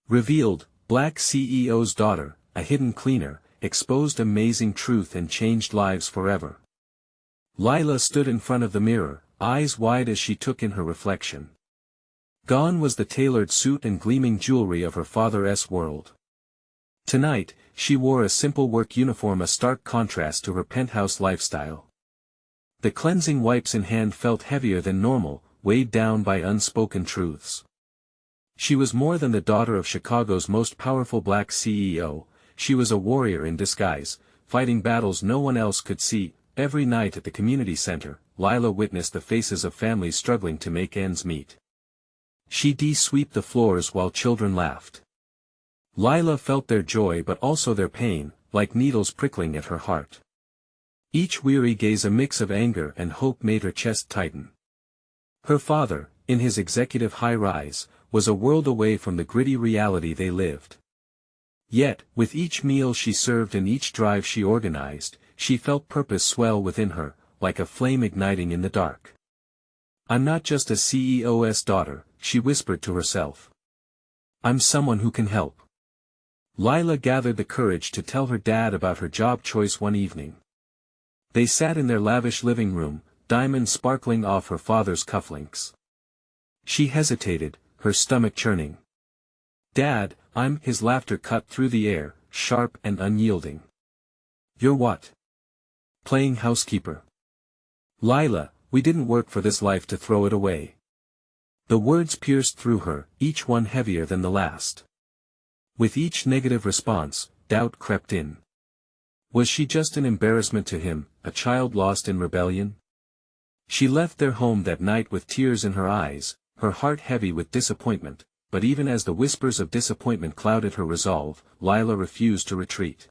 Revealed, Black CEO's daughter, a hidden cleaner, exposed amazing truth and changed lives forever. Lila stood in front of the mirror, eyes wide as she took in her reflection. Gone was the tailored suit and gleaming jewelry of her father's world. Tonight, she wore a simple work uniform, a stark contrast to her penthouse lifestyle. The cleansing wipes in hand felt heavier than normal, weighed down by unspoken truths. She was more than the daughter of Chicago's most powerful Black CEO, she was a warrior in disguise, fighting battles no one else could see. Every night at the community center, Lila witnessed the faces of families struggling to make ends meet. She'd sweep the floors while children laughed. Lila felt their joy but also their pain, like needles prickling at her heart. Each weary gaze, a mix of anger and hope, made her chest tighten. Her father, in his executive high-rise, was a world away from the gritty reality they lived. Yet, with each meal she served and each drive she organized, she felt purpose swell within her, like a flame igniting in the dark. "I'm not just a CEO's daughter," she whispered to herself. "I'm someone who can help." Lila gathered the courage to tell her dad about her job choice one evening. They sat in their lavish living room, diamonds sparkling off her father's cufflinks. She hesitated, her stomach churning. "Dad, I'm—" His laughter cut through the air, sharp and unyielding. "You're what? Playing housekeeper?" "Lila, we didn't work for this life to throw it away." The words pierced through her, each one heavier than the last. With each negative response, doubt crept in. Was she just an embarrassment to him, a child lost in rebellion? She left their home that night with tears in her eyes, her heart heavy with disappointment, but even as the whispers of disappointment clouded her resolve, Lila refused to retreat.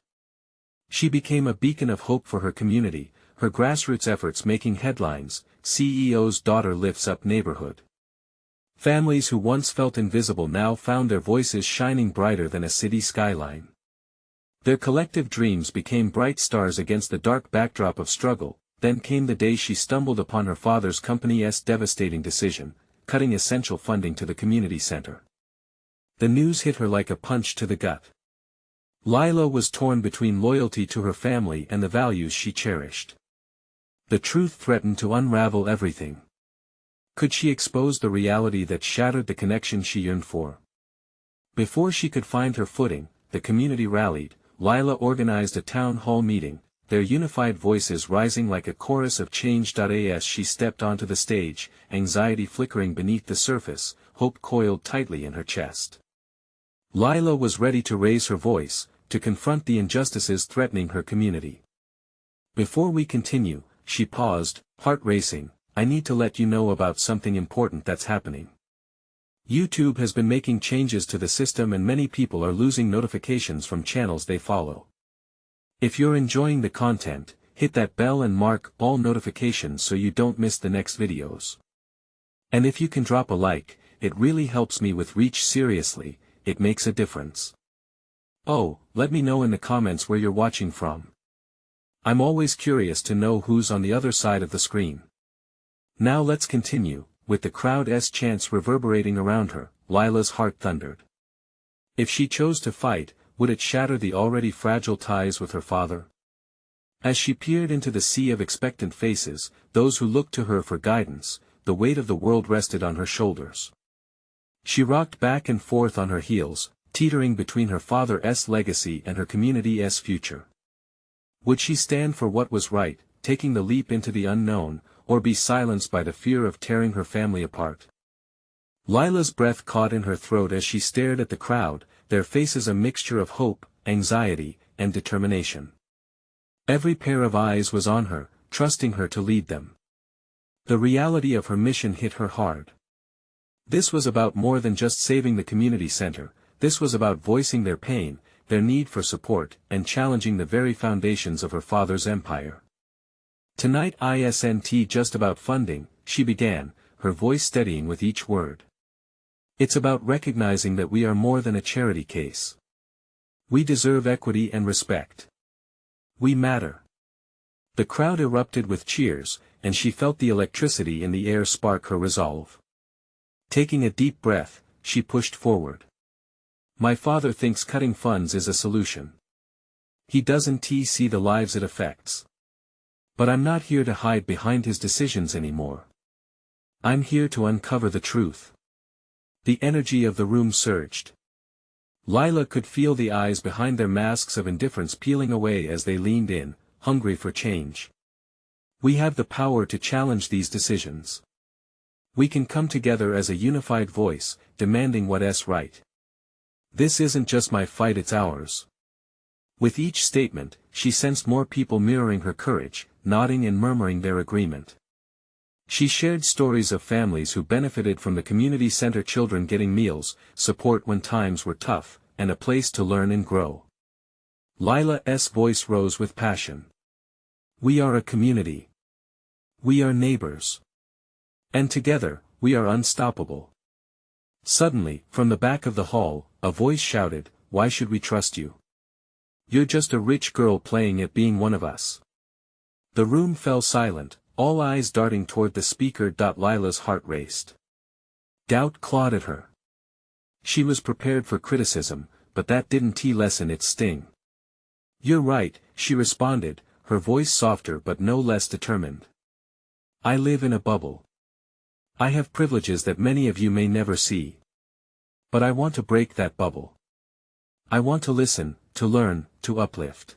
She became a beacon of hope for her community, her grassroots efforts making headlines. "CEO's daughter lifts up neighborhood." Families who once felt invisible now found their voices shining brighter than a city skyline. Their collective dreams became bright stars against the dark backdrop of struggle. Then came the day she stumbled upon her father's company's devastating decision, cutting essential funding to the community center. The news hit her like a punch to the gut. Lila was torn between loyalty to her family and the values she cherished. The truth threatened to unravel everything. Could she expose the reality that shattered the connection she yearned for? Before she could find her footing, the community rallied. Lila organized a town hall meeting, their unified voices rising like a chorus of change. As she stepped onto the stage, anxiety flickering beneath the surface, hope coiled tightly in her chest. Lila was ready to raise her voice, to confront the injustices threatening her community. "Before we continue," she paused, heart racing, "I need to let you know about something important that's happening. YouTube has been making changes to the system and many people are losing notifications from channels they follow. If you're enjoying the content, hit that bell and mark all notifications so you don't miss the next videos. And if you can drop a like, it really helps me with reach. Seriously, it makes a difference. Oh, let me know in the comments where you're watching from. I'm always curious to know who's on the other side of the screen." Now let's continue. With the crowd's chants reverberating around her, Lila's heart thundered. If she chose to fight, would it shatter the already fragile ties with her father? As she peered into the sea of expectant faces, those who looked to her for guidance, the weight of the world rested on her shoulders. She rocked back and forth on her heels, teetering between her father's legacy and her community's future. Would she stand for what was right, taking the leap into the unknown, or be silenced by the fear of tearing her family apart? Lila's breath caught in her throat as she stared at the crowd, their faces a mixture of hope, anxiety, and determination. Every pair of eyes was on her, trusting her to lead them. The reality of her mission hit her hard. This was about more than just saving the community center, this was about voicing their pain, their need for support, and challenging the very foundations of her father's empire. "Tonight isn't just about funding," she began, her voice steadying with each word. "It's about recognizing that we are more than a charity case. We deserve equity and respect. We matter." The crowd erupted with cheers, and she felt the electricity in the air spark her resolve. Taking a deep breath, she pushed forward. My father thinks cutting funds is a solution. He doesn't see the lives it affects. But I'm not here to hide behind his decisions anymore. I'm here to uncover the truth. The energy of the room surged. Lila could feel the eyes behind their masks of indifference peeling away as they leaned in, hungry for change. We have the power to challenge these decisions. We can come together as a unified voice, demanding what's right. This isn't just my fight, it's ours. With each statement, she sensed more people mirroring her courage, nodding and murmuring their agreement. She shared stories of families who benefited from the community center, children getting meals, support when times were tough, and a place to learn and grow. Lila's voice rose with passion. We are a community. We are neighbors. And together, we are unstoppable. Suddenly, from the back of the hall, a voice shouted, "Why should we trust you? You're just a rich girl playing at being one of us." The room fell silent, all eyes darting toward the speaker. Lila's heart raced. Doubt clawed at her. She was prepared for criticism, but that didn't lessen its sting. "You're right," she responded, her voice softer but no less determined. "I live in a bubble. I have privileges that many of you may never see. But I want to break that bubble. I want to listen, to learn, to uplift.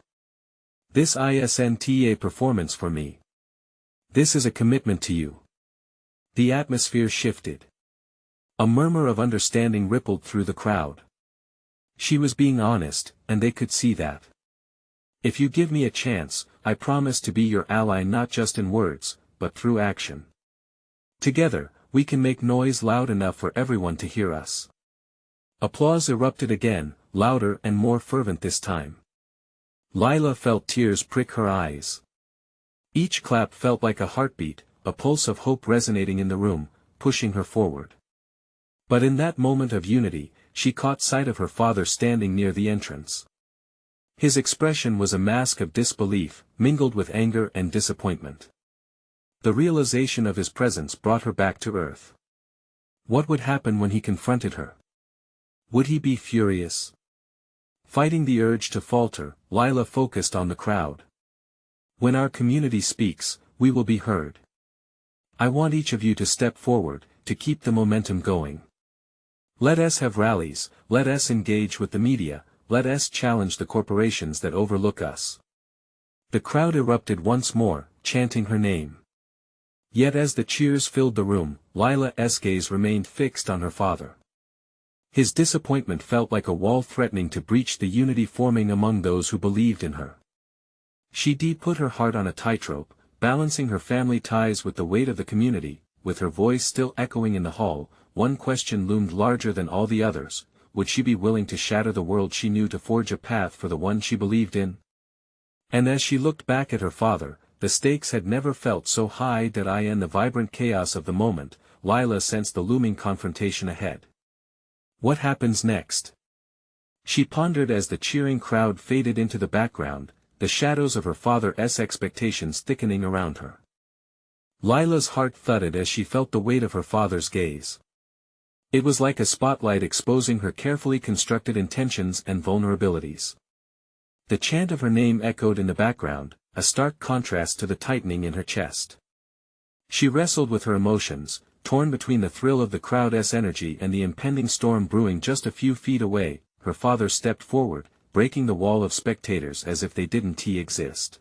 This isn't a performance for me. This is a commitment to you." The atmosphere shifted. A murmur of understanding rippled through the crowd. She was being honest, and they could see that. "If you give me a chance, I promise to be your ally, not just in words, but through action. Together, we can make noise loud enough for everyone to hear us." Applause erupted again, louder and more fervent this time. Lila felt tears prick her eyes. Each clap felt like a heartbeat, a pulse of hope resonating in the room, pushing her forward. But in that moment of unity, she caught sight of her father standing near the entrance. His expression was a mask of disbelief, mingled with anger and disappointment. The realization of his presence brought her back to earth. What would happen when he confronted her? Would he be furious? Fighting the urge to falter, Lila focused on the crowd. "When our community speaks, we will be heard. I want each of you to step forward, to keep the momentum going. Let us have rallies, let us engage with the media, let us challenge the corporations that overlook us." The crowd erupted once more, chanting her name. Yet as the cheers filled the room, Lila's gaze remained fixed on her father. His disappointment felt like a wall threatening to breach the unity forming among those who believed in her. She put her heart on a tightrope, balancing her family ties with the weight of the community. With her voice still echoing in the hall, one question loomed larger than all the others: would she be willing to shatter the world she knew to forge a path for the one she believed in? And as she looked back at her father, the stakes had never felt so high. In the vibrant chaos of the moment, Lila sensed the looming confrontation ahead. What happens next? She pondered as the cheering crowd faded into the background, the shadows of her father's expectations thickening around her. Lila's heart thudded as she felt the weight of her father's gaze. It was like a spotlight exposing her carefully constructed intentions and vulnerabilities. The chant of her name echoed in the background, a stark contrast to the tightening in her chest. She wrestled with her emotions, torn between the thrill of the crowd's energy and the impending storm brewing just a few feet away. Her father stepped forward, breaking the wall of spectators as if they didn't exist.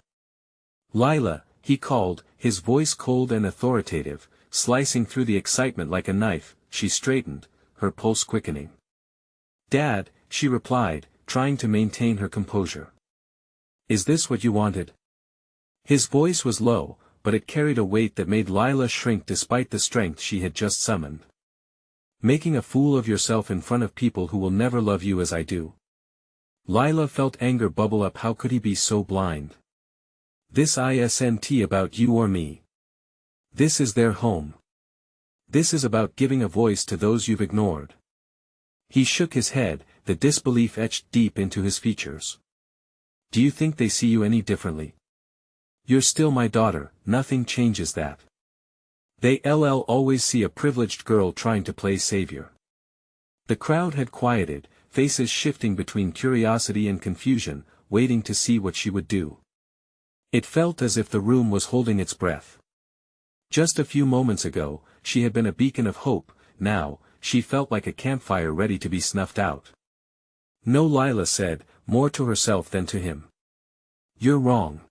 "Lila," he called, his voice cold and authoritative, slicing through the excitement like a knife. She straightened, her pulse quickening. "Dad," she replied, trying to maintain her composure. "Is this what you wanted?" His voice was low, but it carried a weight that made Lila shrink despite the strength she had just summoned. "Making a fool of yourself in front of people who will never love you as I do." Lila felt anger bubble up. How could he be so blind? "This isn't about you or me. This is their home. This is about giving a voice to those you've ignored." He shook his head, the disbelief etched deep into his features. "Do you think they see you any differently? You're still my daughter, nothing changes that. They'll always see a privileged girl trying to play savior." The crowd had quieted, faces shifting between curiosity and confusion, waiting to see what she would do. It felt as if the room was holding its breath. Just a few moments ago, she had been a beacon of hope, now, she felt like a campfire ready to be snuffed out. No, Lila said, more to herself than to him. You're wrong.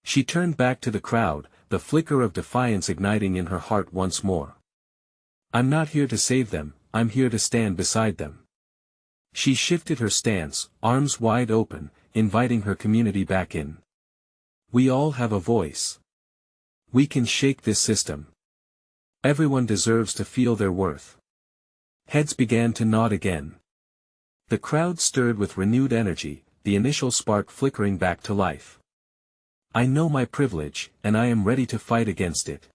She turned back to the crowd, the flicker of defiance igniting in her heart once more. I'm not here to save them, I'm here to stand beside them. She shifted her stance, arms wide open, inviting her community back in. We all have a voice. We can shake this system. Everyone deserves to feel their worth. Heads began to nod again. The crowd stirred with renewed energy, the initial spark flickering back to life. I know my privilege, and I am ready to fight against it.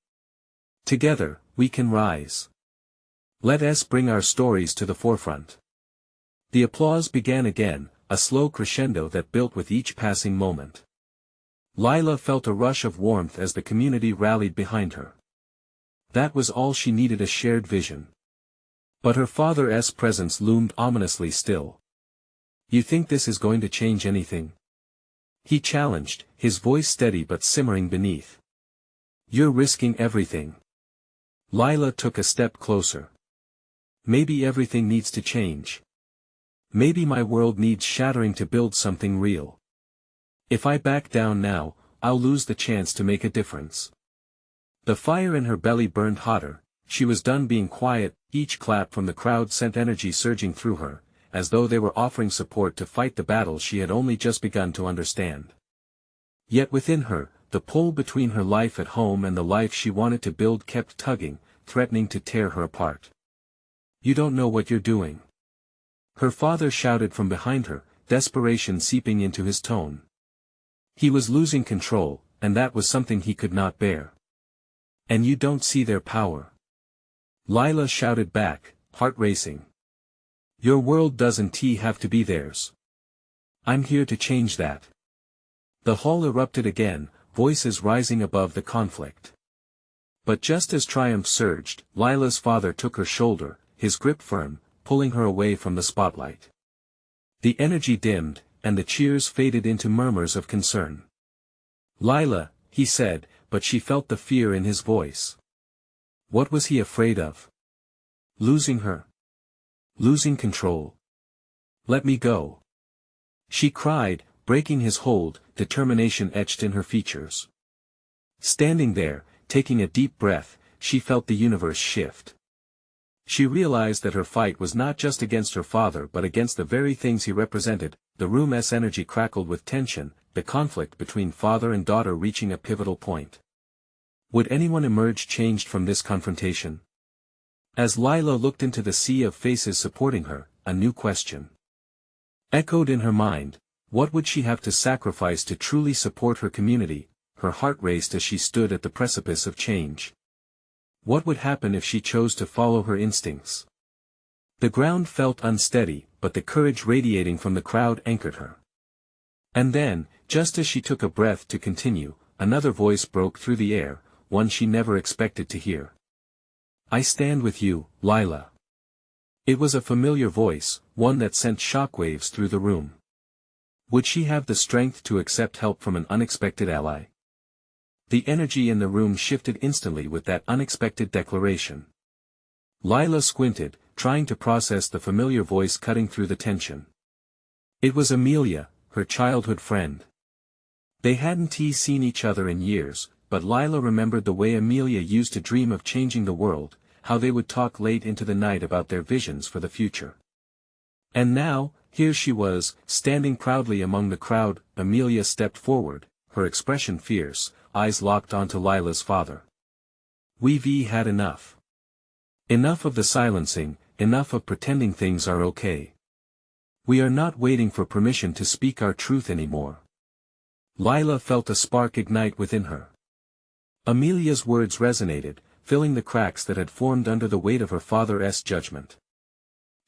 Together, we can rise. Let us bring our stories to the forefront. The applause began again, a slow crescendo that built with each passing moment. Lila felt a rush of warmth as the community rallied behind her. That was all she needed, a shared vision. But her father's presence loomed ominously still. You think this is going to change anything? He challenged, his voice steady but simmering beneath. You're risking everything. Lila took a step closer. Maybe everything needs to change. Maybe my world needs shattering to build something real. If I back down now, I'll lose the chance to make a difference. The fire in her belly burned hotter, she was done being quiet, each clap from the crowd sent energy surging through her, as though they were offering support to fight the battle she had only just begun to understand. Yet within her, the pull between her life at home and the life she wanted to build kept tugging, threatening to tear her apart. You don't know what you're doing. Her father shouted from behind her, desperation seeping into his tone. He was losing control, and that was something he could not bear. And you don't see their power. Lila shouted back, heart racing. Your world doesn't have to be theirs. I'm here to change that. The hall erupted again, voices rising above the conflict. But just as triumph surged, Lila's father took her shoulder, his grip firm, pulling her away from the spotlight. The energy dimmed, and the cheers faded into murmurs of concern. Lila, he said, but she felt the fear in his voice. What was he afraid of? Losing her? Losing control? Let me go. She cried, breaking his hold, determination etched in her features. Standing there, taking a deep breath, she felt the universe shift. She realized that her fight was not just against her father but against the very things he represented. The room's energy crackled with tension, the conflict between father and daughter reaching a pivotal point. Would anyone emerge changed from this confrontation? As Lila looked into the sea of faces supporting her, a new question echoed in her mind. What would she have to sacrifice to truly support her community? Her heart raced as she stood at the precipice of change. What would happen if she chose to follow her instincts? The ground felt unsteady, but the courage radiating from the crowd anchored her. And then, just as she took a breath to continue, another voice broke through the air, one she never expected to hear. I stand with you, Lila. It was a familiar voice, one that sent shockwaves through the room. Would she have the strength to accept help from an unexpected ally? The energy in the room shifted instantly with that unexpected declaration. Lila squinted, trying to process the familiar voice cutting through the tension. It was Amelia, her childhood friend. They hadn't seen each other in years, but Lila remembered the way Amelia used to dream of changing the world, how they would talk late into the night about their visions for the future. And now, here she was, standing proudly among the crowd. Amelia stepped forward, her expression fierce, eyes locked onto Lila's father. We've had enough. Enough of the silencing, enough of pretending things are okay. We are not waiting for permission to speak our truth anymore. Lila felt a spark ignite within her. Amelia's words resonated, filling the cracks that had formed under the weight of her father's judgment.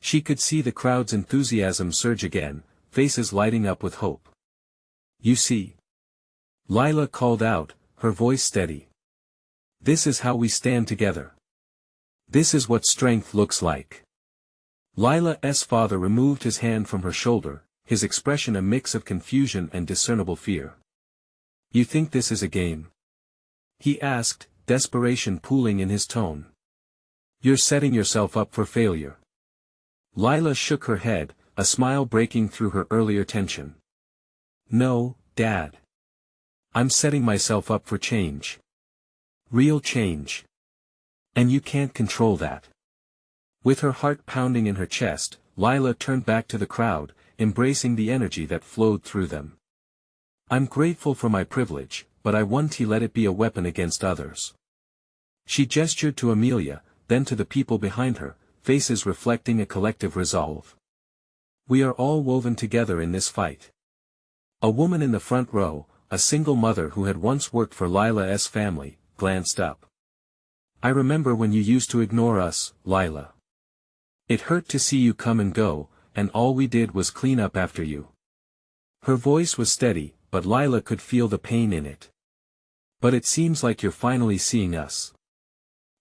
She could see the crowd's enthusiasm surge again, faces lighting up with hope. You see? Lila called out, her voice steady. This is how we stand together. This is what strength looks like. Lila's father removed his hand from her shoulder, his expression a mix of confusion and discernible fear. "You think this is a game?" he asked, desperation pooling in his tone. "You're setting yourself up for failure." Lila shook her head, a smile breaking through her earlier tension. "No, Dad. I'm setting myself up for change. Real change. And you can't control that." With her heart pounding in her chest, Lila turned back to the crowd, embracing the energy that flowed through them. "I'm grateful for my privilege, but I won't let it be a weapon against others." She gestured to Amelia, then to the people behind her, faces reflecting a collective resolve. "We are all woven together in this fight." A woman in the front row, a single mother who had once worked for Lila's family, glanced up. "I remember when you used to ignore us, Lila. It hurt to see you come and go, and all we did was clean up after you." Her voice was steady, but Lila could feel the pain in it. "But it seems like you're finally seeing us."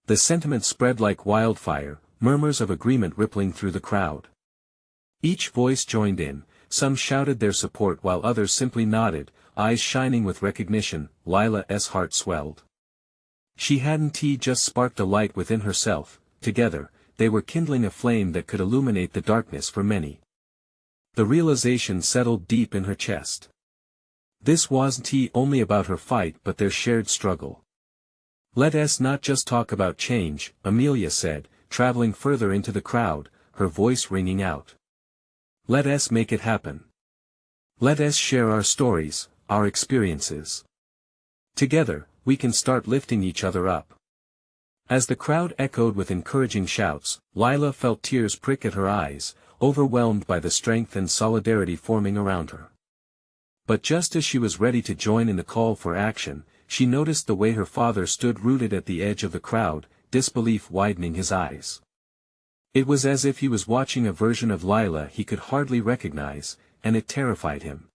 The sentiment spread like wildfire, murmurs of agreement rippling through the crowd. Each voice joined in, some shouted their support while others simply nodded, eyes shining with recognition. Lila's heart swelled. She hadn't just sparked a light within herself, together, they were kindling a flame that could illuminate the darkness for many. The realization settled deep in her chest. This wasn't only about her fight but their shared struggle. "Let us not just talk about change," Amelia said, traveling further into the crowd, her voice ringing out. "Let us make it happen. Let us share our stories, our experiences. Together, we can start lifting each other up." As the crowd echoed with encouraging shouts, Lila felt tears prick at her eyes, overwhelmed by the strength and solidarity forming around her. But just as she was ready to join in the call for action, she noticed the way her father stood rooted at the edge of the crowd, disbelief widening his eyes. It was as if he was watching a version of Lila he could hardly recognize, and it terrified him.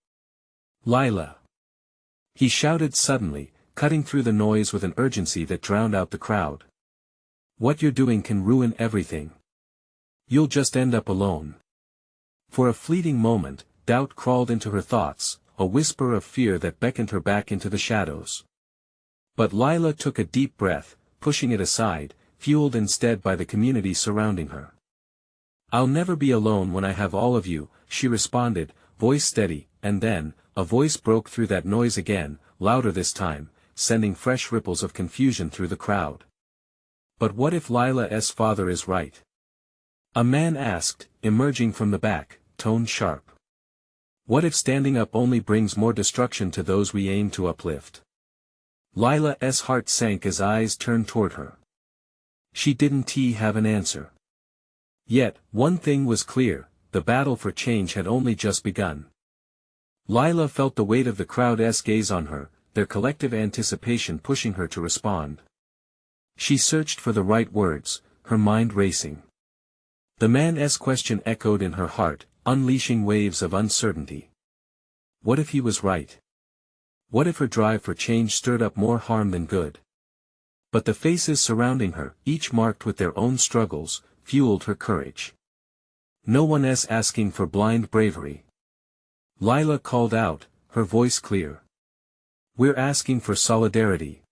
"Lila!" he shouted suddenly, cutting through the noise with an urgency that drowned out the crowd. "What you're doing can ruin everything. You'll just end up alone." For a fleeting moment, doubt crawled into her thoughts, a whisper of fear that beckoned her back into the shadows. But Lila took a deep breath, pushing it aside, fueled instead by the community surrounding her. "I'll never be alone when I have all of you," she responded, voice steady, and then, a voice broke through that noise again, louder this time, sending fresh ripples of confusion through the crowd. "But what if Lila's father is right?" a man asked, emerging from the back, tone sharp. "What if standing up only brings more destruction to those we aim to uplift?" Lila's heart sank as eyes turned toward her. She didn't have an answer. Yet, one thing was clear, the battle for change had only just begun. Lila felt the weight of the crowd's gaze on her, their collective anticipation pushing her to respond. She searched for the right words, her mind racing. The man's question echoed in her heart, unleashing waves of uncertainty. What if he was right? What if her drive for change stirred up more harm than good? But the faces surrounding her, each marked with their own struggles, fueled her courage. No one's asking for blind bravery. Lila called out, her voice clear. "We're asking for solidarity.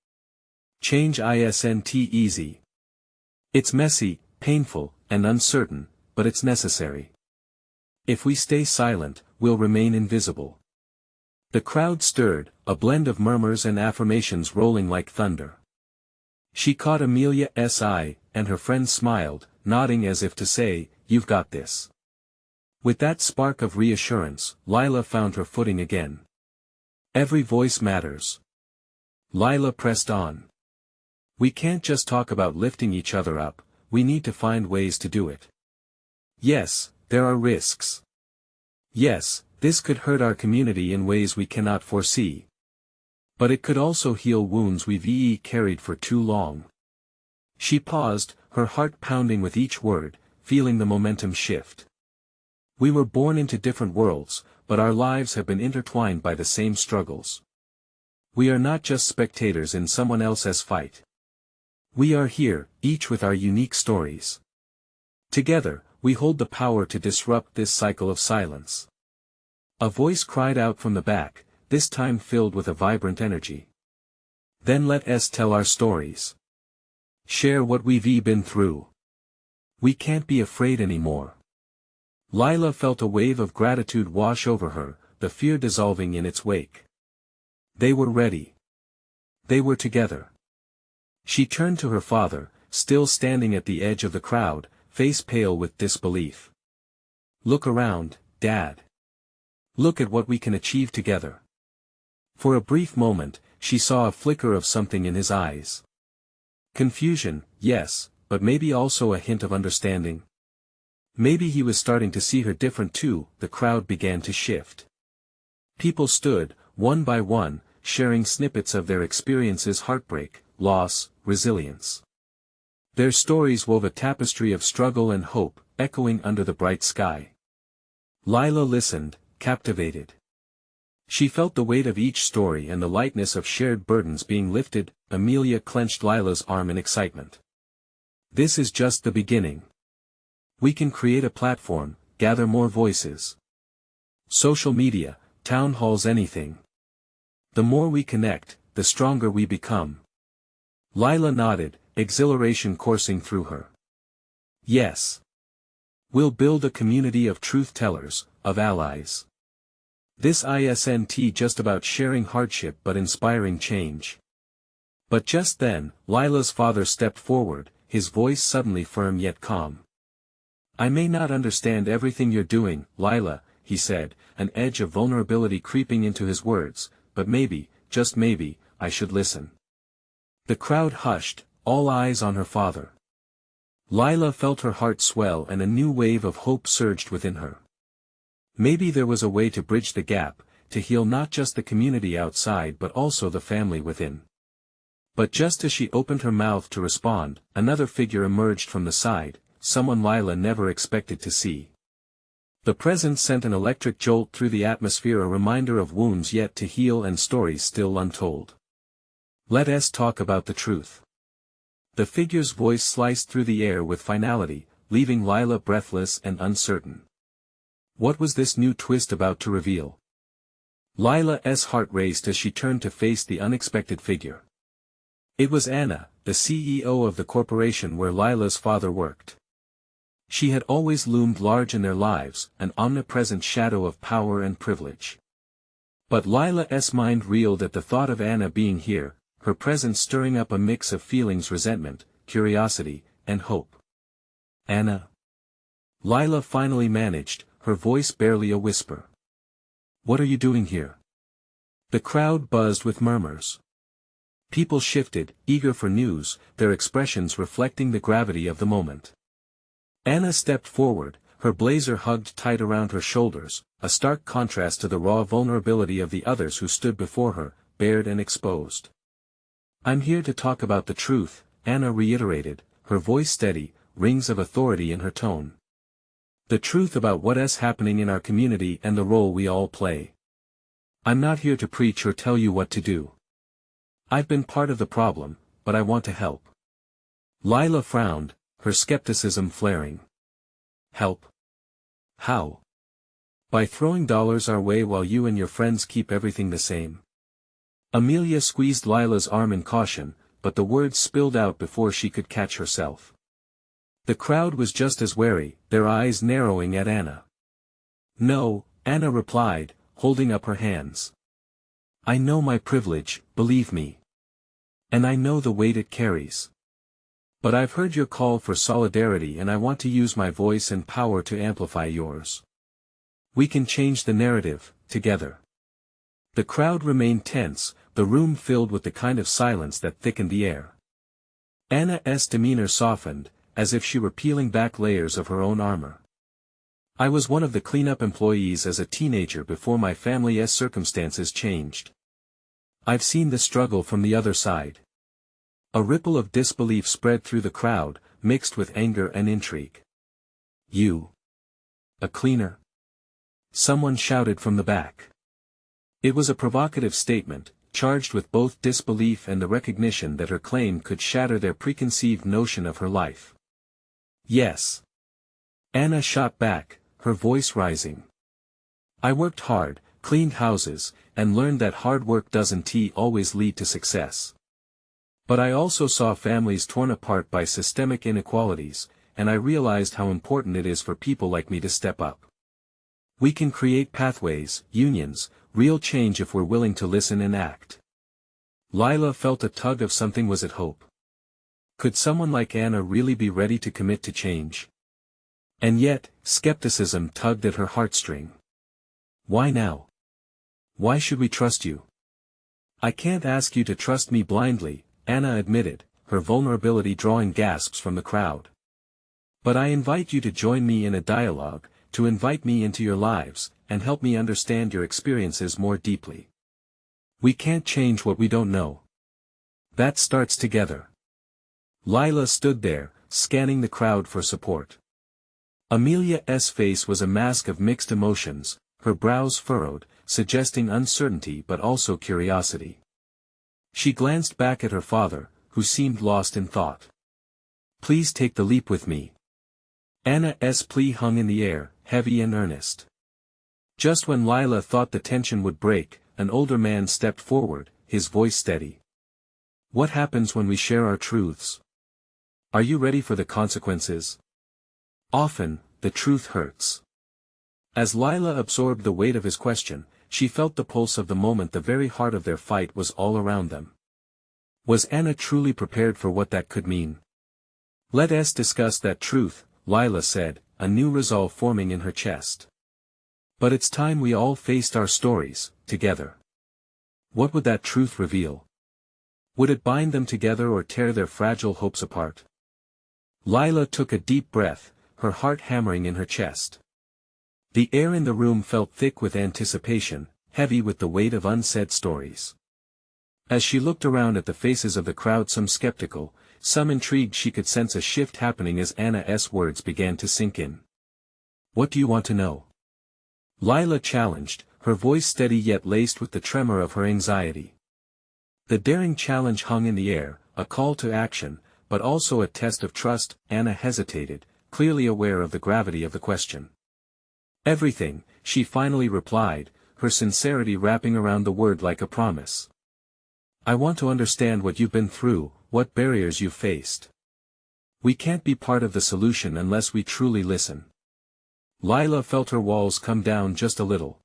Change isn't easy. It's messy, painful, and uncertain, but it's necessary. If we stay silent, we'll remain invisible." The crowd stirred, a blend of murmurs and affirmations rolling like thunder. She caught Amelia's eye, and her friend smiled, nodding as if to say, "You've got this." With that spark of reassurance, Lila found her footing again. "Every voice matters." Lila pressed on. "We can't just talk about lifting each other up, we need to find ways to do it. Yes, there are risks. Yes, this could hurt our community in ways we cannot foresee. But it could also heal wounds we've carried for too long." She paused, her heart pounding with each word, feeling the momentum shift. "We were born into different worlds, but our lives have been intertwined by the same struggles. We are not just spectators in someone else's fight. We are here, each with our unique stories. Together, We hold the power to disrupt this cycle of silence. A voice cried out from the back, this time filled with a vibrant energy. Then let us tell our stories. Share what we've been through. We can't be afraid anymore. Lila felt a wave of gratitude wash over her, the fear dissolving in its wake. They were ready. They were together. She turned to her father, still standing at the edge of the crowd, face pale with disbelief. Look around, Dad. Look at what we can achieve together. For a brief moment, she saw a flicker of something in his eyes. Confusion, yes, but maybe also a hint of understanding. Maybe he was starting to see her different too. The crowd began to shift. People stood, one by one, sharing snippets of their experiences: heartbreak, loss, resilience. Their stories wove a tapestry of struggle and hope, echoing under the bright sky. Lila listened, captivated. She felt the weight of each story and the lightness of shared burdens being lifted. Amelia clenched Lila's arm in excitement. This is just the beginning. We can create a platform, gather more voices. Social media, town halls, anything. The more we connect, the stronger we become. Lila nodded, exhilaration coursing through her. Yes. We'll build a community of truth-tellers, of allies. This isn't just about sharing hardship but inspiring change. But just then, Lila's father stepped forward, his voice suddenly firm yet calm. I may not understand everything you're doing, Lila, he said, an edge of vulnerability creeping into his words, but maybe, just maybe, I should listen. The crowd hushed, all eyes on her father. Lila felt her heart swell and a new wave of hope surged within her. Maybe there was a way to bridge the gap, to heal not just the community outside but also the family within. But just as she opened her mouth to respond, another figure emerged from the side, someone Lila never expected to see. The presence sent an electric jolt through the atmosphere, a reminder of wounds yet to heal and stories still untold. Let us talk about the truth. The figure's voice sliced through the air with finality, leaving Lila breathless and uncertain. What was this new twist about to reveal? Lila's heart raced as she turned to face the unexpected figure. It was Anna, the CEO of the corporation where Lila's father worked. She had always loomed large in their lives, an omnipresent shadow of power and privilege. But Lila's mind reeled at the thought of Anna being here, her presence stirring up a mix of feelings: resentment, curiosity, and hope. Anna. Lila finally managed, her voice barely a whisper. What are you doing here? The crowd buzzed with murmurs. People shifted, eager for news, their expressions reflecting the gravity of the moment. Anna stepped forward, her blazer hugged tight around her shoulders, a stark contrast to the raw vulnerability of the others who stood before her, bared and exposed. I'm here to talk about the truth, Anna reiterated, her voice steady, rings of authority in her tone. The truth about what is happening in our community and the role we all play. I'm not here to preach or tell you what to do. I've been part of the problem, but I want to help. Lila frowned, her skepticism flaring. Help? How? By throwing dollars our way while you and your friends keep everything the same? Amelia squeezed Lila's arm in caution, but the words spilled out before she could catch herself. The crowd was just as wary, their eyes narrowing at Anna. No, Anna replied, holding up her hands. I know my privilege, believe me. And I know the weight it carries. But I've heard your call for solidarity and I want to use my voice and power to amplify yours. We can change the narrative, together. The crowd remained tense, the room filled with the kind of silence that thickened the air. Anna's demeanor softened, as if she were peeling back layers of her own armor. I was one of the cleanup employees as a teenager before my family's circumstances changed. I've seen the struggle from the other side. A ripple of disbelief spread through the crowd, mixed with anger and intrigue. You? A cleaner? Someone shouted from the back. It was a provocative statement, charged with both disbelief and the recognition that her claim could shatter their preconceived notion of her life. Yes. Anna shot back, her voice rising. I worked hard, cleaned houses, and learned that hard work doesn't always lead to success. But I also saw families torn apart by systemic inequalities, and I realized how important it is for people like me to step up. We can create pathways, unions, real change if we're willing to listen and act. Lila felt a tug of something. Was it hope? Could someone like Anna really be ready to commit to change? And yet, skepticism tugged at her heartstring. Why now? Why should we trust you? I can't ask you to trust me blindly, Anna admitted, her vulnerability drawing gasps from the crowd. But I invite you to join me in a dialogue, to invite me into your lives, and help me understand your experiences more deeply. We can't change what we don't know. That starts together. Lila stood there, scanning the crowd for support. Amelia's face was a mask of mixed emotions, her brows furrowed, suggesting uncertainty but also curiosity. She glanced back at her father, who seemed lost in thought. Please take the leap with me. Anna's plea hung in the air, heavy and earnest. Just when Lila thought the tension would break, an older man stepped forward, his voice steady. What happens when we share our truths? Are you ready for the consequences? Often, the truth hurts. As Lila absorbed the weight of his question, she felt the pulse of the moment. The very heart of their fight was all around them. Was Anna truly prepared for what that could mean? Let us discuss that truth, Lila said, a new resolve forming in her chest. But it's time we all faced our stories, together. What would that truth reveal? Would it bind them together or tear their fragile hopes apart? Lila took a deep breath, her heart hammering in her chest. The air in the room felt thick with anticipation, heavy with the weight of unsaid stories. As she looked around at the faces of the crowd, some skeptical, some intrigued, she could sense a shift happening as Anna's words began to sink in. What do you want to know? Lila challenged, her voice steady yet laced with the tremor of her anxiety. The daring challenge hung in the air, a call to action, but also a test of trust. Anna hesitated, clearly aware of the gravity of the question. Everything, she finally replied, her sincerity wrapping around the word like a promise. I want to understand what you've been through, what barriers you've faced. We can't be part of the solution unless we truly listen. Lila felt her walls come down just a little.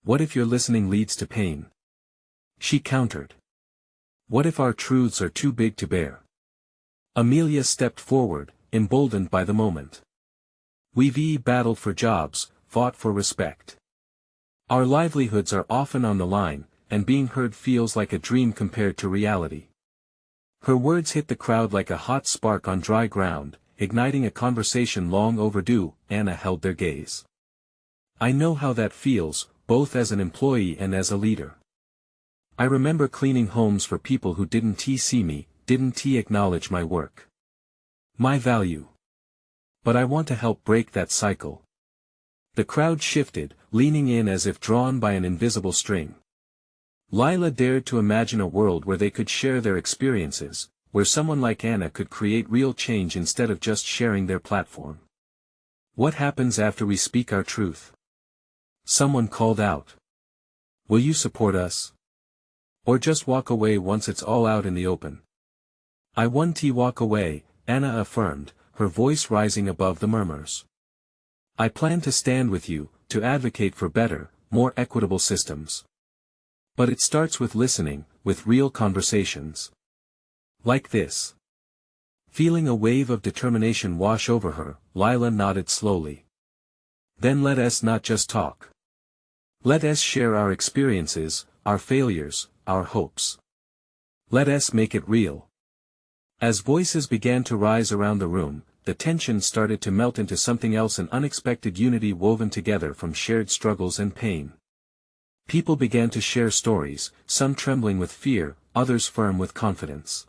What if your listening leads to pain? She countered. What if our truths are too big to bear? Amelia stepped forward, emboldened by the moment. We've battled for jobs, fought for respect. Our livelihoods are often on the line, and being heard feels like a dream compared to reality. Her words hit the crowd like a hot spark on dry ground, igniting a conversation long overdue. Anna held their gaze. I know how that feels, both as an employee and as a leader. I remember cleaning homes for people who didn't see me, didn't acknowledge my work. My value. But I want to help break that cycle. The crowd shifted, leaning in as if drawn by an invisible string. Lila dared to imagine a world where they could share their experiences, where someone like Anna could create real change instead of just sharing their platform. What happens after we speak our truth? Someone called out. Will you support us? Or just walk away once it's all out in the open? I want to walk away, Anna affirmed, her voice rising above the murmurs. I plan to stand with you, to advocate for better, more equitable systems. But it starts with listening, with real conversations. Like this. Feeling a wave of determination wash over her, Lila nodded slowly. Then let us not just talk. Let us share our experiences, our failures, our hopes. Let us make it real. As voices began to rise around the room, the tension started to melt into something else, an unexpected unity woven together from shared struggles and pain. People began to share stories, some trembling with fear, others firm with confidence.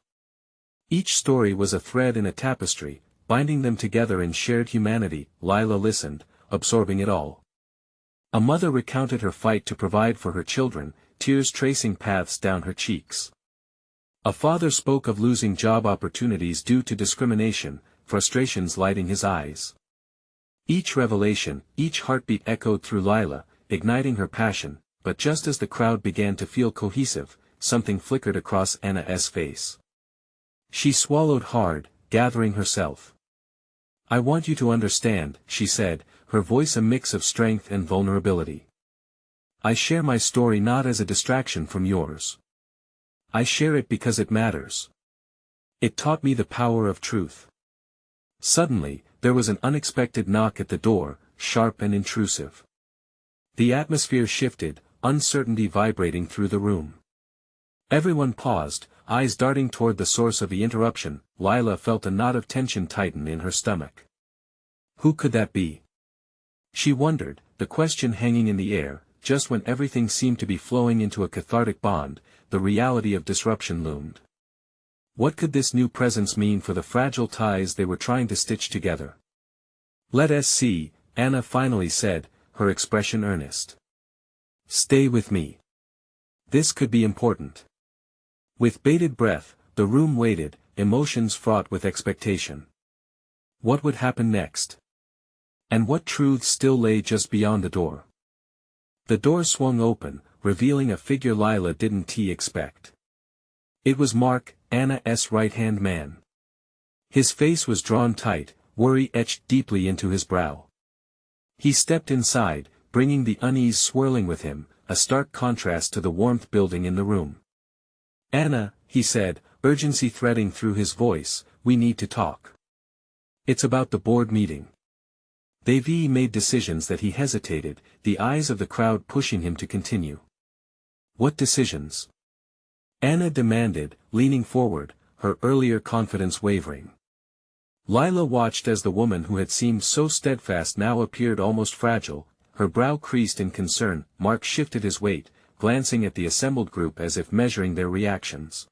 Each story was a thread in a tapestry, binding them together in shared humanity. Lila listened, absorbing it all. A mother recounted her fight to provide for her children, tears tracing paths down her cheeks. A father spoke of losing job opportunities due to discrimination, frustrations lighting his eyes. Each revelation, each heartbeat echoed through Lila, igniting her passion, but just as the crowd began to feel cohesive, something flickered across Anna's face. She swallowed hard, gathering herself. "I want you to understand," she said, her voice a mix of strength and vulnerability. "I share my story not as a distraction from yours. I share it because it matters. It taught me the power of truth." Suddenly, there was an unexpected knock at the door, sharp and intrusive. The atmosphere shifted, uncertainty vibrating through the room. Everyone paused, eyes darting toward the source of the interruption. Lila felt a knot of tension tighten in her stomach. Who could that be? She wondered, the question hanging in the air. Just when everything seemed to be flowing into a cathartic bond, the reality of disruption loomed. What could this new presence mean for the fragile ties they were trying to stitch together? "Let us see," Anna finally said, her expression earnest. "Stay with me. This could be important." With bated breath, the room waited, emotions fraught with expectation. What would happen next? And what truths still lay just beyond the door? The door swung open, revealing a figure Lila didn't expect. It was Mark, Anna's right-hand man. His face was drawn tight, worry etched deeply into his brow. He stepped inside, bringing the unease swirling with him, a stark contrast to the warmth building in the room. "Anna," he said, urgency threading through his voice, "we need to talk. It's about the board meeting." They've made decisions that he hesitated, the eyes of the crowd pushing him to continue. "What decisions?" Anna demanded, leaning forward, her earlier confidence wavering. Lila watched as the woman who had seemed so steadfast now appeared almost fragile, her brow creased in concern. Mark shifted his weight, glancing at the assembled group as if measuring their reactions.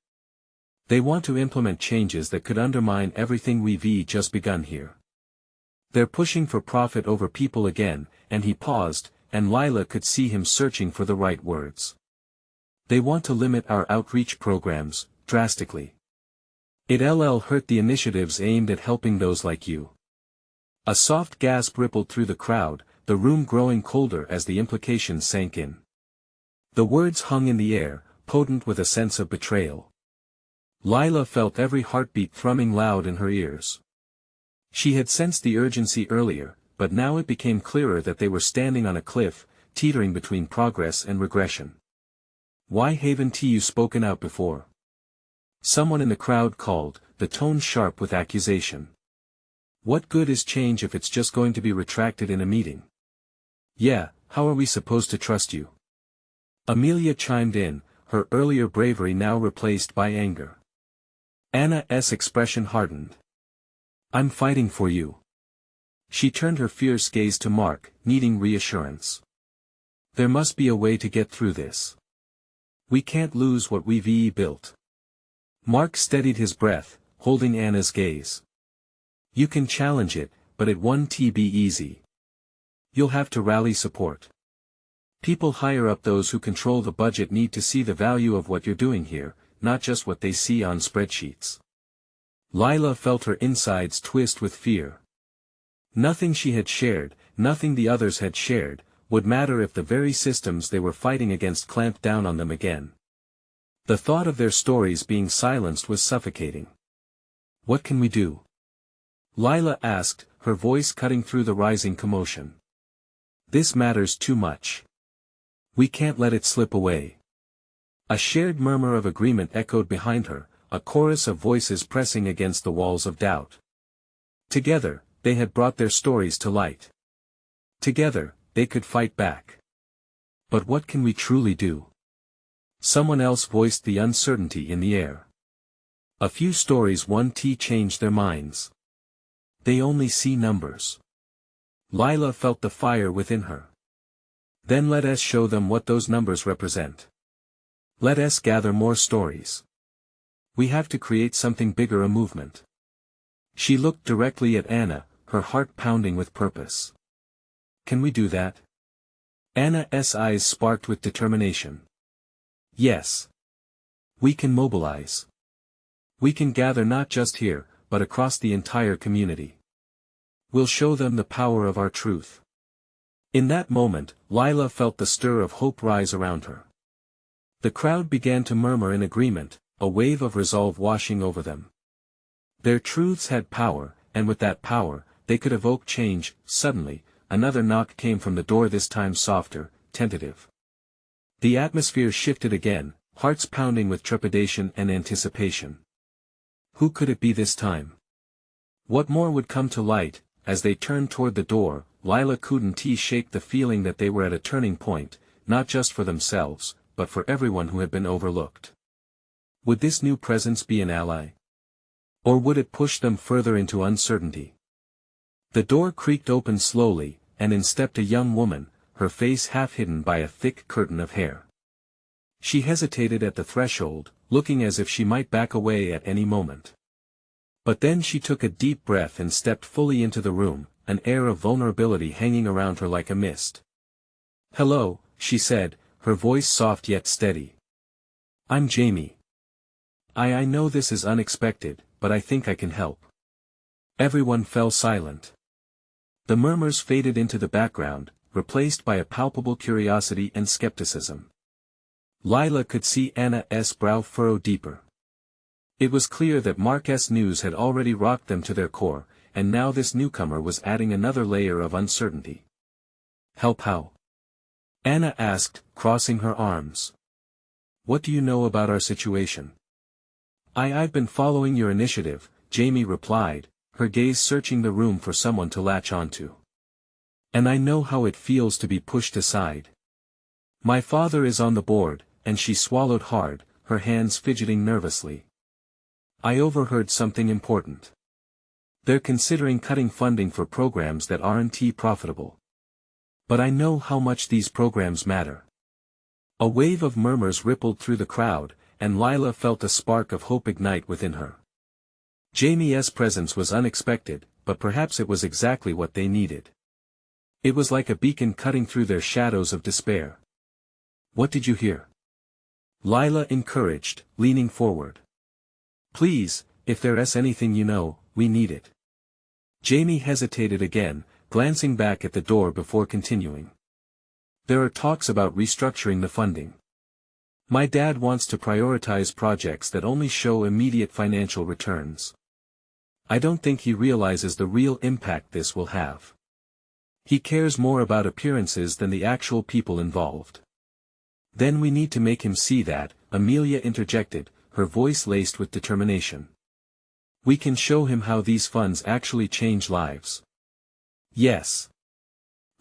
"They want to implement changes that could undermine everything we've just begun here. They're pushing for profit over people again," and he paused, and Lila could see him searching for the right words. "They want to limit our outreach programs, drastically. It'll hurt the initiatives aimed at helping those like you." A soft gasp rippled through the crowd, the room growing colder as the implications sank in. The words hung in the air, potent with a sense of betrayal. Lila felt every heartbeat thrumming loud in her ears. She had sensed the urgency earlier, but now it became clearer that they were standing on a cliff, teetering between progress and regression. "Why haven't you spoken out before?" Someone in the crowd called, the tone sharp with accusation. "What good is change if it's just going to be retracted in a meeting? Yeah, how are we supposed to trust you?" Amelia chimed in, her earlier bravery now replaced by anger. Anna's expression hardened. "I'm fighting for you." She turned her fierce gaze to Mark, needing reassurance. "There must be a way to get through this. We can't lose what we've built." Mark steadied his breath, holding Anna's gaze. "You can challenge it, but it won't be easy. You'll have to rally support. People higher up, those who control the budget, need to see the value of what you're doing here, not just what they see on spreadsheets." Lila felt her insides twist with fear. Nothing she had shared, nothing the others had shared, would matter if the very systems they were fighting against clamped down on them again. The thought of their stories being silenced was suffocating. "What can we do?" Lila asked, her voice cutting through the rising commotion. "This matters too much. We can't let it slip away." A shared murmur of agreement echoed behind her, a chorus of voices pressing against the walls of doubt. Together, they had brought their stories to light. Together, they could fight back. "But what can we truly do?" Someone else voiced the uncertainty in the air. "A few stories won't change their minds. They only see numbers." Lila felt the fire within her. "Then let us show them what those numbers represent. Let us gather more stories. We have to create something bigger, a movement." She looked directly at Anna, her heart pounding with purpose. "Can we do that?" Anna's eyes sparked with determination. "Yes. We can mobilize. We can gather not just here, but across the entire community. We'll show them the power of our truth. In that moment, Lila felt the stir of hope rise around her. The crowd began to murmur in agreement, a wave of resolve washing over them. Their truths had power, and with that power, they could evoke change. Suddenly, another knock came from the door, this time softer, tentative. The atmosphere shifted again, hearts pounding with trepidation and anticipation. Who could it be this time? What more would come to light? As they turned toward the door, Lila couldn't shake the feeling that they were at a turning point, not just for themselves, but for everyone who had been overlooked. Would this new presence be an ally? Or would it push them further into uncertainty? The door creaked open slowly, and in stepped a young woman, her face half hidden by a thick curtain of hair. She hesitated at the threshold, looking as if she might back away at any moment. But then she took a deep breath and stepped fully into the room, an air of vulnerability hanging around her like a mist. "Hello," she said, her voice soft yet steady. "I'm Jamie. I know this is unexpected, but I think I can help." Everyone fell silent. The murmurs faded into the background, replaced by a palpable curiosity and skepticism. Lila could see Anna's brow furrow deeper. It was clear that Mark's news had already rocked them to their core, and now this newcomer was adding another layer of uncertainty. "Help how?" Anna asked, crossing her arms. "What do you know about our situation?" I've been following your initiative," Jamie replied, her gaze searching the room for someone to latch onto. "And I know how it feels to be pushed aside. My father is on the board," and she swallowed hard, her hands fidgeting nervously. "I overheard something important. They're considering cutting funding for programs that aren't profitable. But I know how much these programs matter." A wave of murmurs rippled through the crowd, and Lila felt a spark of hope ignite within her. Jamie's presence was unexpected, but perhaps it was exactly what they needed. It was like a beacon cutting through their shadows of despair. "What did you hear?" Lila encouraged, leaning forward. "Please, if there's anything you know, we need it." Jamie hesitated again, glancing back at the door before continuing. "There are talks about restructuring the funding. My dad wants to prioritize projects that only show immediate financial returns. I don't think he realizes the real impact this will have. He cares more about appearances than the actual people involved." "Then we need to make him see that," Amelia interjected, her voice laced with determination. "We can show him how these funds actually change lives." "Yes,"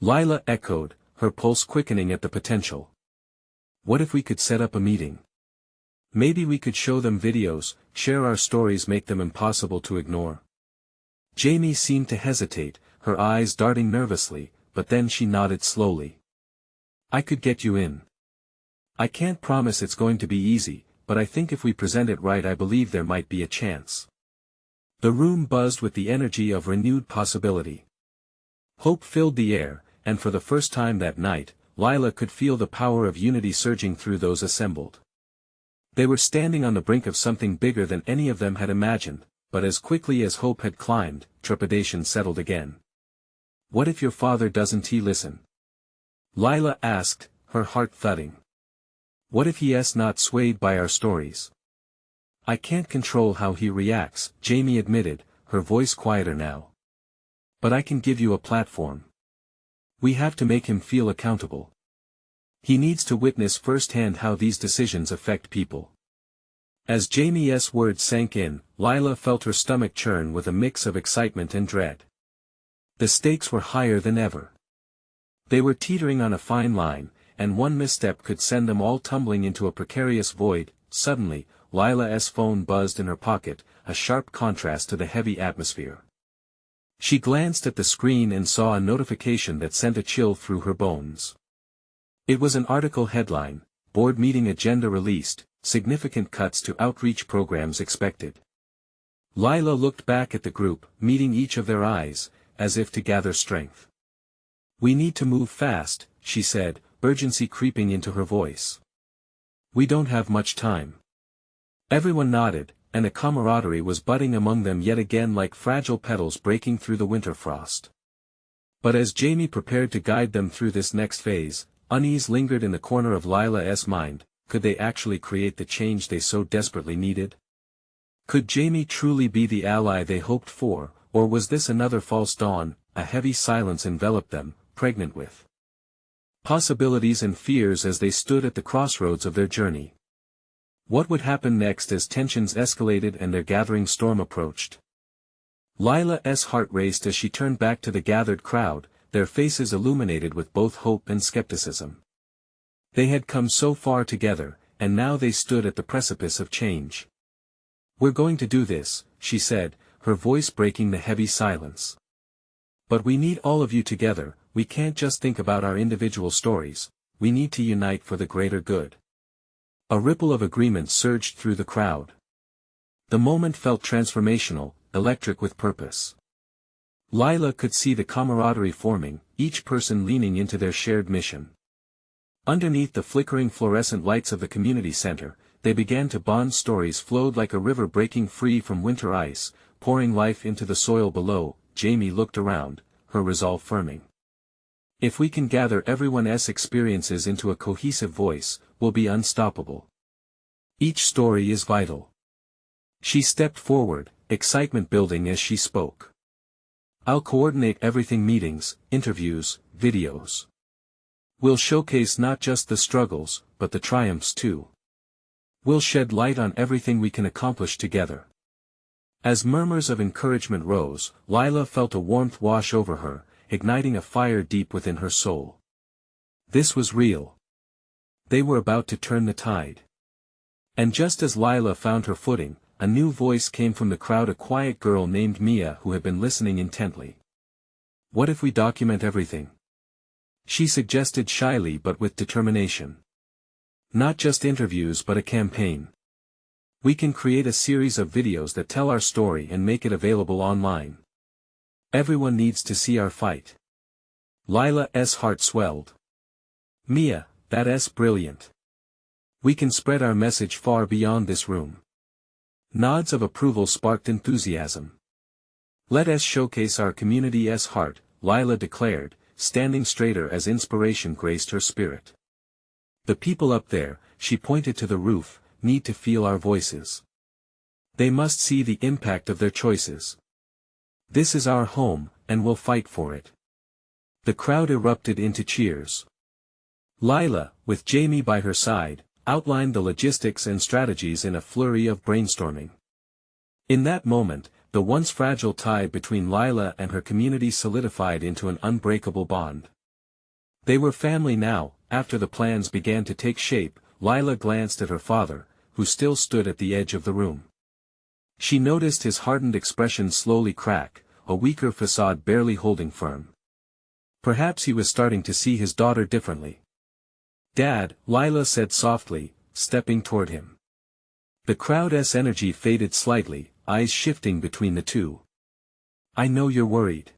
Lila echoed, her pulse quickening at the potential. "What if we could set up a meeting? Maybe we could show them videos, share our stories, make them impossible to ignore." Jamie seemed to hesitate, her eyes darting nervously, but then she nodded slowly. "I could get you in. I can't promise it's going to be easy, but I think if we present it right, I believe there might be a chance." The room buzzed with the energy of renewed possibility. Hope filled the air, and for the first time that night, Lila could feel the power of unity surging through those assembled. They were standing on the brink of something bigger than any of them had imagined, but as quickly as hope had climbed, trepidation settled again. "What if your father doesn't listen?" Lila asked, her heart thudding. "What if he's not swayed by our stories?" "I can't control how he reacts," Jamie admitted, her voice quieter now. "But I can give you a platform. We have to make him feel accountable. He needs to witness firsthand how these decisions affect people." As Jamie's words sank in, Lila felt her stomach churn with a mix of excitement and dread. The stakes were higher than ever. They were teetering on a fine line, and one misstep could send them all tumbling into a precarious void. Suddenly, Lila's phone buzzed in her pocket, a sharp contrast to the heavy atmosphere. She glanced at the screen and saw a notification that sent a chill through her bones. It was an article headline, "Board Meeting Agenda Released, Significant Cuts to Outreach Programs Expected." Lila looked back at the group, meeting each of their eyes, as if to gather strength. "We need to move fast," she said, urgency creeping into her voice. "We don't have much time." Everyone nodded, and a camaraderie was budding among them yet again like fragile petals breaking through the winter frost. But as Jamie prepared to guide them through this next phase, unease lingered in the corner of Lila's mind. Could they actually create the change they so desperately needed? Could Jamie truly be the ally they hoped for, or was this another false dawn? A heavy silence enveloped them, pregnant with possibilities and fears as they stood at the crossroads of their journey. What would happen next as tensions escalated and their gathering storm approached? Lila's heart raced as she turned back to the gathered crowd, their faces illuminated with both hope and skepticism. They had come so far together, and now they stood at the precipice of change. "We're going to do this," she said, her voice breaking the heavy silence. "But we need all of you together. We can't just think about our individual stories, we need to unite for the greater good." A ripple of agreement surged through the crowd. The moment felt transformational, electric with purpose. Lila could see the camaraderie forming, each person leaning into their shared mission. Underneath the flickering fluorescent lights of the community center, they began to bond. Stories flowed like a river breaking free from winter ice, pouring life into the soil below. Jamie looked around, her resolve firming. "If we can gather everyone's experiences into a cohesive voice, we'll be unstoppable. Each story is vital." She stepped forward, excitement building as she spoke. "I'll coordinate everything: meetings, interviews, videos. We'll showcase not just the struggles, but the triumphs too. We'll shed light on everything we can accomplish together." As murmurs of encouragement rose, Lila felt a warmth wash over her, igniting a fire deep within her soul. This was real. They were about to turn the tide. And just as Lila found her footing, a new voice came from the crowd, a quiet girl named Mia who had been listening intently. "What if we document everything?" she suggested shyly but with determination. "Not just interviews but a campaign. We can create a series of videos that tell our story and make it available online. Everyone needs to see our fight." Lila's heart swelled. "Mia, that's brilliant. We can spread our message far beyond this room." Nods of approval sparked enthusiasm. "Let us showcase our community's heart," Lila declared, standing straighter as inspiration graced her spirit. "The people up there," she pointed to the roof, "need to feel our voices. They must see the impact of their choices. This is our home, and we'll fight for it." The crowd erupted into cheers. Lila, with Jamie by her side, outlined the logistics and strategies in a flurry of brainstorming. In that moment, the once fragile tie between Lila and her community solidified into an unbreakable bond. They were family now. After the plans began to take shape, Lila glanced at her father, who still stood at the edge of the room. She noticed his hardened expression slowly crack, a weaker facade barely holding firm. Perhaps he was starting to see his daughter differently. "Dad," Lila said softly, stepping toward him. The crowd's energy faded slightly, eyes shifting between the two. "I know you're worried.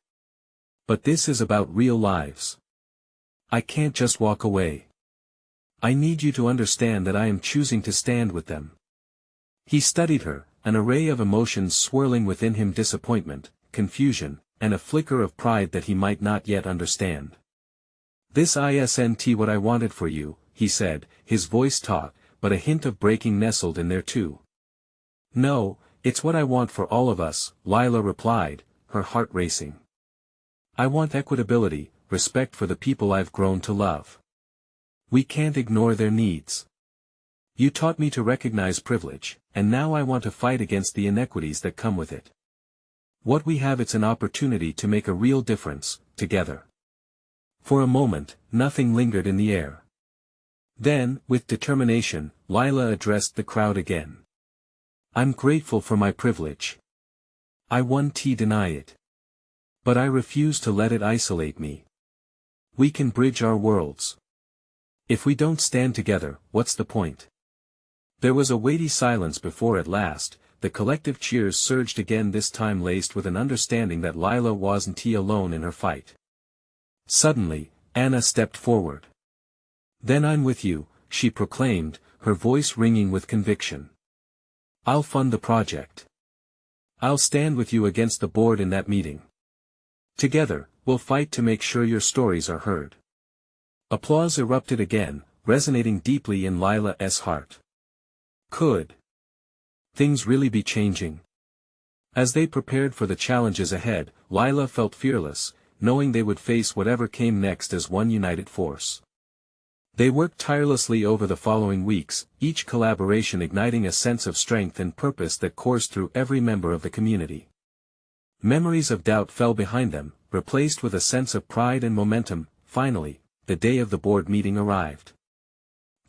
But this is about real lives. I can't just walk away. I need you to understand that I am choosing to stand with them." He studied her, an array of emotions swirling within him: disappointment, confusion, and a flicker of pride that he might not yet understand. "This isn't what I wanted for you," he said, his voice taut, but a hint of breaking nestled in there too. "No, it's what I want for all of us," Lila replied, her heart racing. "I want equitability, respect for the people I've grown to love. We can't ignore their needs. You taught me to recognize privilege, and now I want to fight against the inequities that come with it. What we have, it's an opportunity to make a real difference, together." For a moment, nothing lingered in the air. Then, with determination, Lila addressed the crowd again. "I'm grateful for my privilege. I won't deny it. But I refuse to let it isolate me. We can bridge our worlds. If we don't stand together, what's the point?" There was a weighty silence before at last, the collective cheers surged again, this time laced with an understanding that Lila wasn't alone in her fight. Suddenly, Anna stepped forward. "Then I'm with you," she proclaimed, her voice ringing with conviction. I'll fund the project. I'll stand with you against the board in that meeting. Together, we'll fight to make sure your stories are heard." Applause erupted again, resonating deeply in Lila's heart. Could things really be changing? As they prepared for the challenges ahead, Lila felt fearless, knowing they would face whatever came next as one united force. They worked tirelessly over the following weeks, each collaboration igniting a sense of strength and purpose that coursed through every member of the community. Memories of doubt fell behind them, replaced with a sense of pride and momentum. Finally, the day of the board meeting arrived.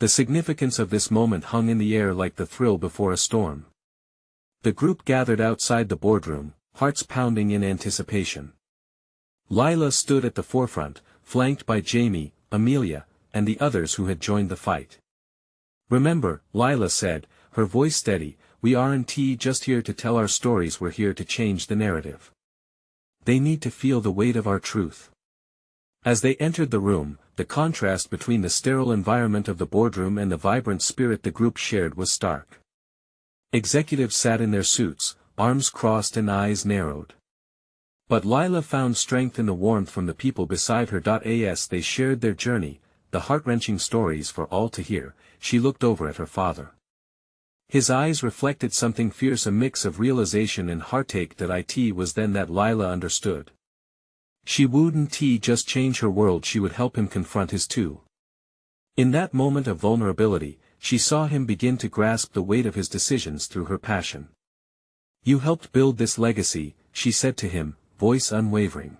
The significance of this moment hung in the air like the thrill before a storm. The group gathered outside the boardroom, hearts pounding in anticipation. Lila stood at the forefront, flanked by Jamie, Amelia, and the others who had joined the fight. "Remember," Lila said, her voice steady, "we aren't just here to tell our stories, we're here to change the narrative. They need to feel the weight of our truth." As they entered the room, the contrast between the sterile environment of the boardroom and the vibrant spirit the group shared was stark. Executives sat in their suits, arms crossed and eyes narrowed. But Lila found strength in the warmth from the people beside her. As they shared their journey, the heart-wrenching stories for all to hear, she looked over at her father. His eyes reflected something fierce, a mix of realization and heartache. It was then that Lila understood. She wouldn't just change her world, she would help him confront his too. In that moment of vulnerability, she saw him begin to grasp the weight of his decisions through her passion. "You helped build this legacy," she said to him, voice unwavering.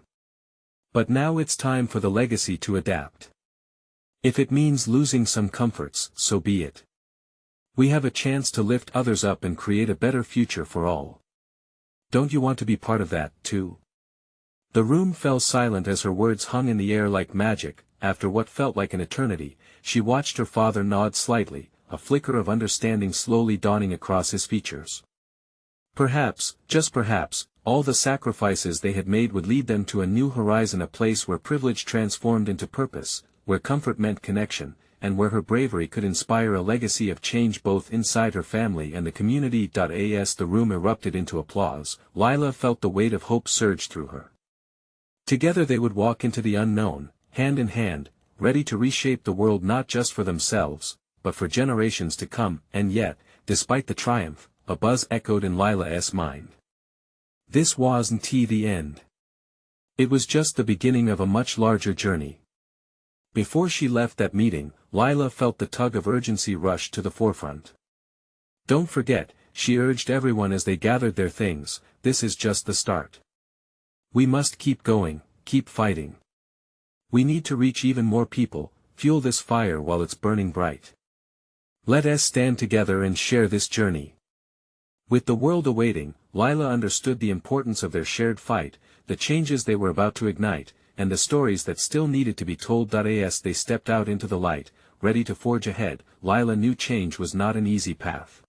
"But now it's time for the legacy to adapt. If it means losing some comforts, so be it. We have a chance to lift others up and create a better future for all. Don't you want to be part of that, too?" The room fell silent as her words hung in the air like magic. After what felt like an eternity, she watched her father nod slightly, a flicker of understanding slowly dawning across his features. Perhaps, just perhaps, all the sacrifices they had made would lead them to a new horizon, a place where privilege transformed into purpose, where comfort meant connection, and where her bravery could inspire a legacy of change both inside her family and the community. As the room erupted into applause, Lila felt the weight of hope surge through her. Together they would walk into the unknown, hand in hand, ready to reshape the world not just for themselves, but for generations to come. And yet, despite the triumph, a buzz echoed in Lila's mind. This wasn't the end. It was just the beginning of a much larger journey. Before she left that meeting, Lila felt the tug of urgency rush to the forefront. "Don't forget," she urged everyone as they gathered their things, "this is just the start. We must keep going, keep fighting. We need to reach even more people, fuel this fire while it's burning bright. Let us stand together and share this journey." With the world awaiting, Lila understood the importance of their shared fight, the changes they were about to ignite, and the stories that still needed to be told. As they stepped out into the light, ready to forge ahead, Lila knew change was not an easy path.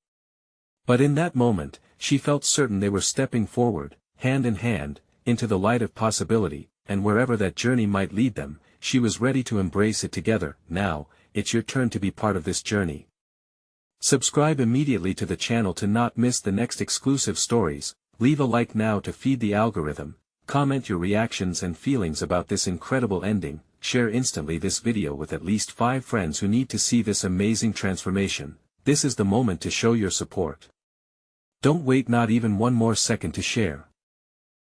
But in that moment, she felt certain they were stepping forward, hand in hand, into the light of possibility, and wherever that journey might lead them, she was ready to embrace it together. Now, it's your turn to be part of this journey. Subscribe immediately to the channel to not miss the next exclusive stories, leave a like now to feed the algorithm, comment your reactions and feelings about this incredible ending, share instantly this video with at least 5 friends who need to see this amazing transformation. This is the moment to show your support. Don't wait not even one more second to share.